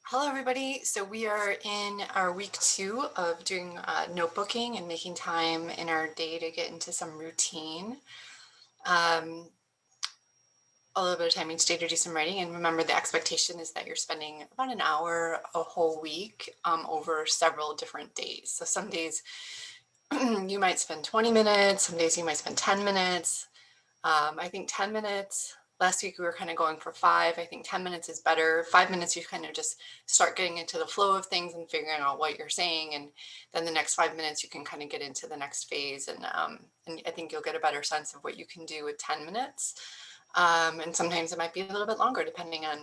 Hello everybody. So we are in our week 2 of doing notebooking and making time in our day to get into some routine. A little bit of time each day to do some writing, and remember the expectation is that you're spending about an hour a whole week over several different days. So some days you might spend 20 minutes, some days you might spend 10 minutes. I think 10 minutes. Last week we were kind of going for 5. I think 10 minutes is better. 5 minutes you kind of just start getting into the flow of things and figuring out what you're saying, and then the next 5 minutes you can kind of get into the next phase, and I think you'll get a better sense of what you can do with 10 minutes. And sometimes it might be a little bit longer depending on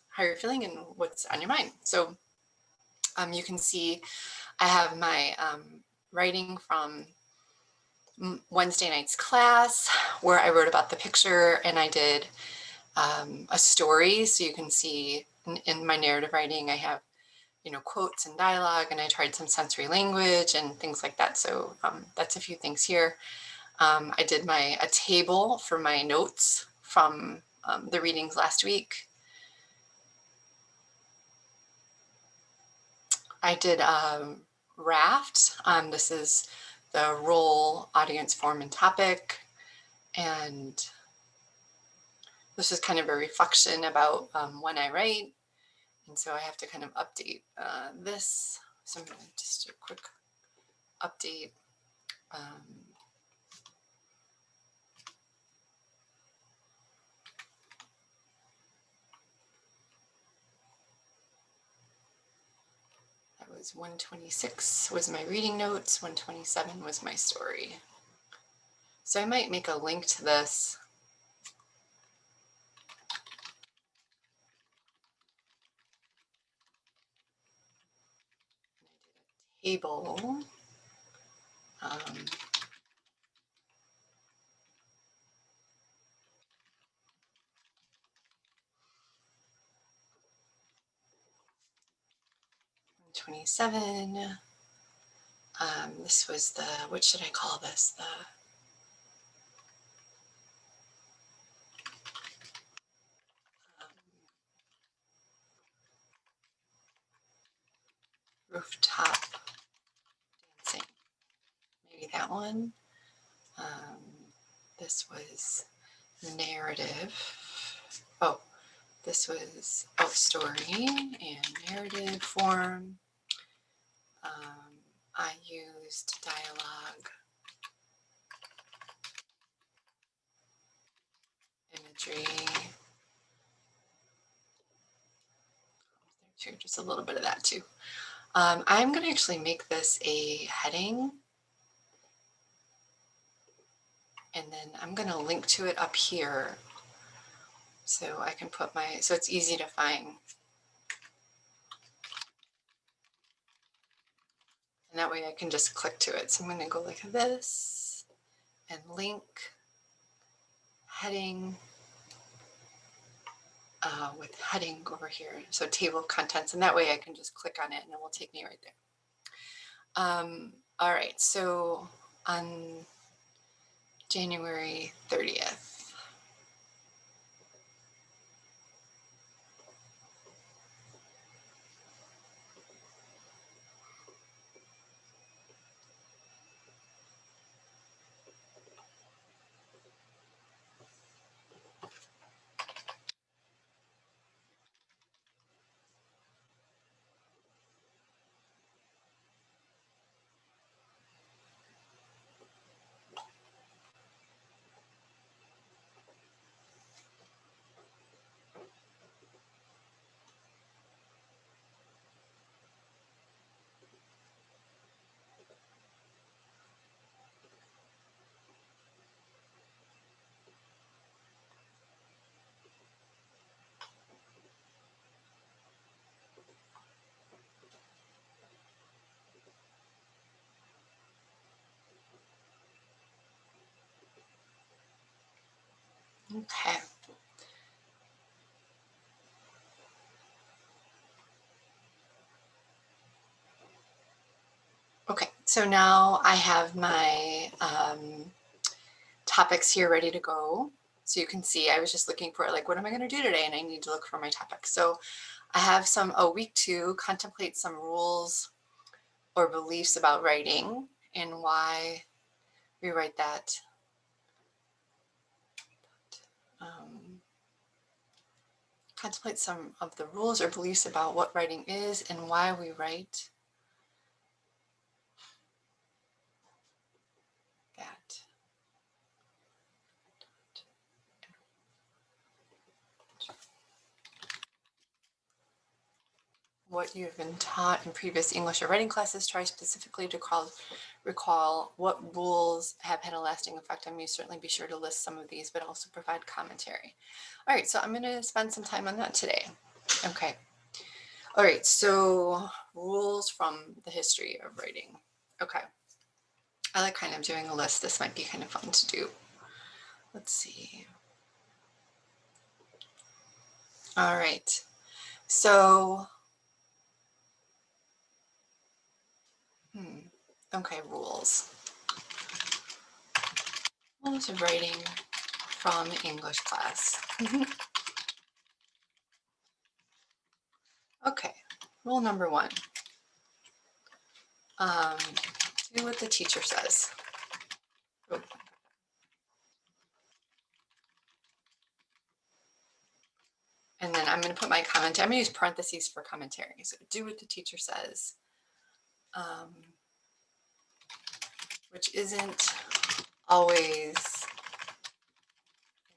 how you're feeling and what's on your mind. So you can see I have my writing from Wednesday night's class where I wrote about the picture, and I did a story. So you can see in my narrative writing, I have, quotes and dialogue, and I tried some sensory language and things like that. So that's a few things here. I did a table for my notes from the readings last week. I did raft. This is the role, audience, form, and topic. And this is kind of a reflection about when I write. And so I have to kind of update this. So I'm going to just do a quick update. That was 126 was my reading notes, 127 was my story. So I might make a link to this. Table. 27. This was what should I call this? The rooftop dancing. Maybe that one. This was narrative. Oh, this was story and narrative form. I used dialogue, imagery, just a little bit of that too. I'm going to actually make this a heading, and then I'm going to link to it up here so I can put so it's easy to find. And that way I can just click to it. So I'm going to go like this and link heading with heading over here. So table of contents, and that way I can just click on it and it will take me right there. All right, so on January 30th. Okay. Okay, so now I have my topics here ready to go. So you can see I was just looking for like, what am I going to do today? And I need to look for my topics. So I have some, week 2, contemplate some rules or beliefs about writing and why we write that. Contemplate some of the rules or beliefs about what writing is and why we write that. What you have been taught in previous English or writing classes, try specifically to recall what rules have had a lasting effect on you. Certainly be sure to list some of these, but also provide commentary. All right, so I'm going to spend some time on that today. Okay. All right, so rules from the history of writing. Okay. I like kind of doing a list. This might be kind of fun to do. Let's see. All right. So, okay, rules. Rules of writing from English class. Okay, rule number 1. Do what the teacher says. Oh. And then I'm going to put my commentary. I'm going to use parentheses for commentary. So do what the teacher says, which isn't always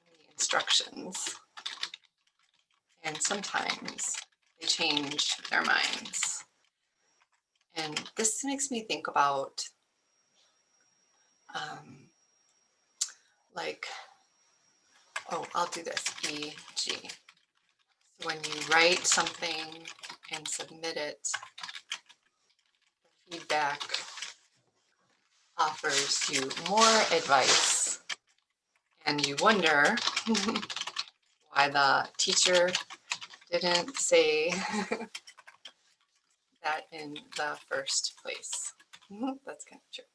in the instructions. And sometimes they change their minds. And this makes me think about like, oh, I'll do this, E.g. So when you write something and submit it, the feedback offers you more advice and you wonder why the teacher didn't say that in the first place. That's kind of true.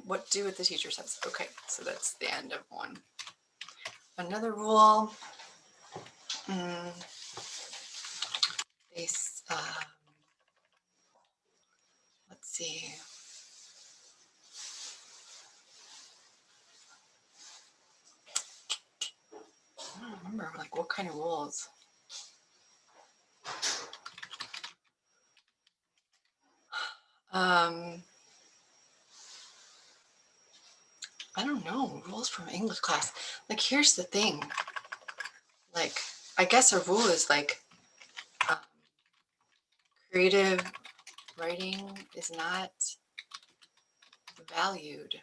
What do what the teacher says. Okay, so that's the end of 1. Another rule, let's see. I don't remember like what kind of rules. I don't know, rules from English class. Like, here's the thing. Like, I guess a rule is like creative writing is not valued.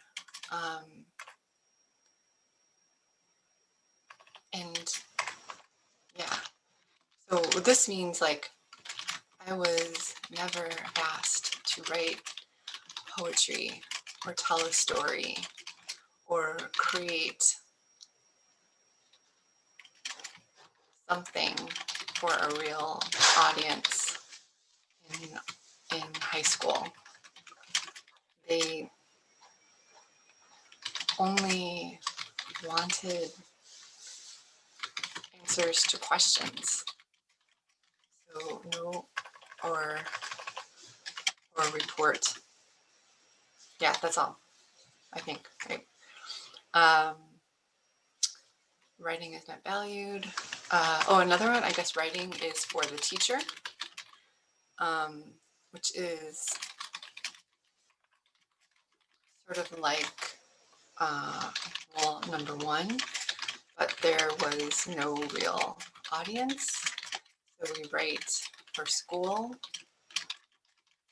And yeah, so this means like I was never asked to write poetry or tell a story or create something for a real audience in high school. They only wanted answers to questions. So no, or report. Yeah, that's all, I think, right? Writing is not valued. Another one, I guess writing is for the teacher, which is sort of like rule number 1, but there was no real audience. So we write for school,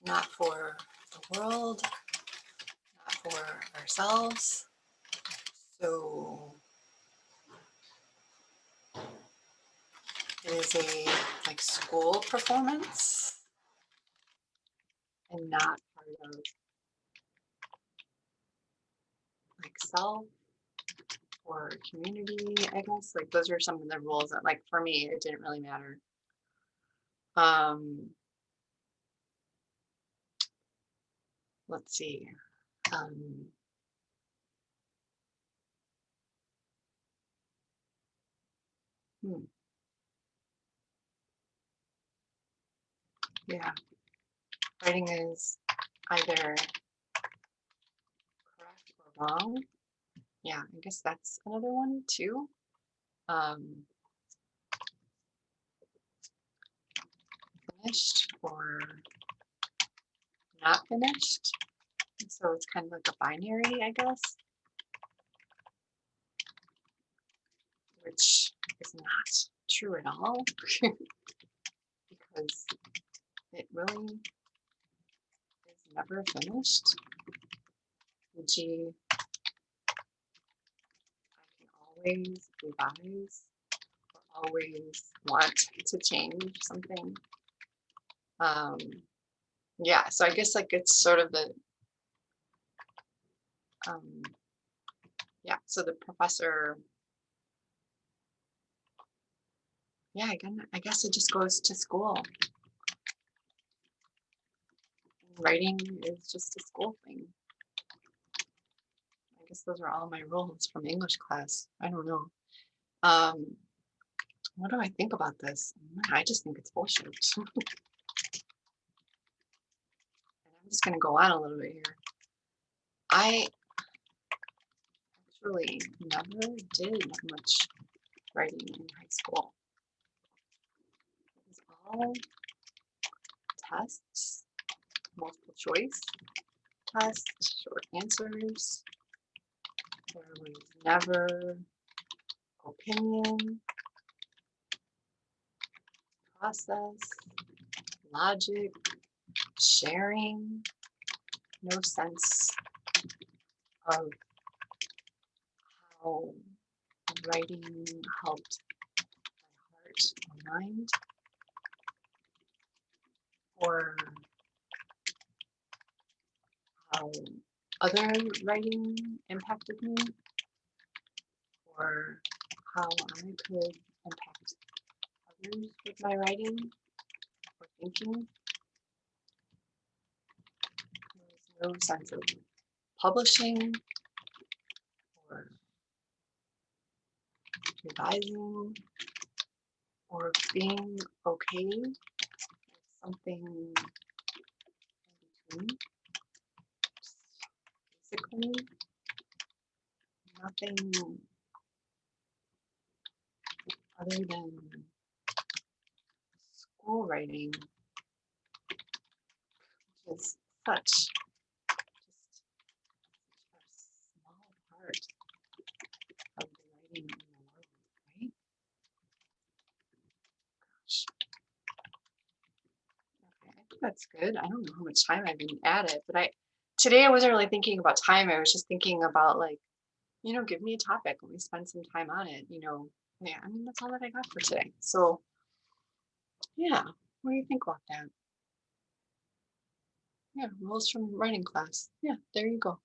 not for the world, not for ourselves. So it is a like school performance and not part of like self or community, I guess. Like those are some of the rules that like for me it didn't really matter. Let's see. Yeah, writing is either correct or wrong. Yeah, I guess that's another one too. Um, Finished or not finished. So it's kind of like a binary, I guess, which is not true at all because it really is never finished. E.g., I can always revise or always want to change something. Um, yeah, so I guess like it's sort of the um, yeah. So the professor, yeah, again, I guess it just goes to school. Writing is just a school thing. I guess those are all my rules from English class. I don't know. Um, what do I think about this? I just think it's bullshit. And I'm just gonna go on a little bit here. I actually never did much writing in high school. It was all tests, multiple choice tests, short answers. There was never opinion, process, logic, sharing, no sense of how writing helped my heart or mind, or how other writing impacted me, or how I could impact others with my writing or thinking. There was no sense of publishing or revising or being okay with something in between. Basically, nothing other than school writing, which is such just a small part of the writing in the world, right? Gosh. Okay, I think that's good. I don't know how much time I've been at it, but today I wasn't really thinking about time. I was just thinking about like, give me a topic. Let me spend some time on it. Yeah, I mean that's all that I got for today. So yeah, what do you think about that? Yeah, rules from writing class. Yeah, there you go.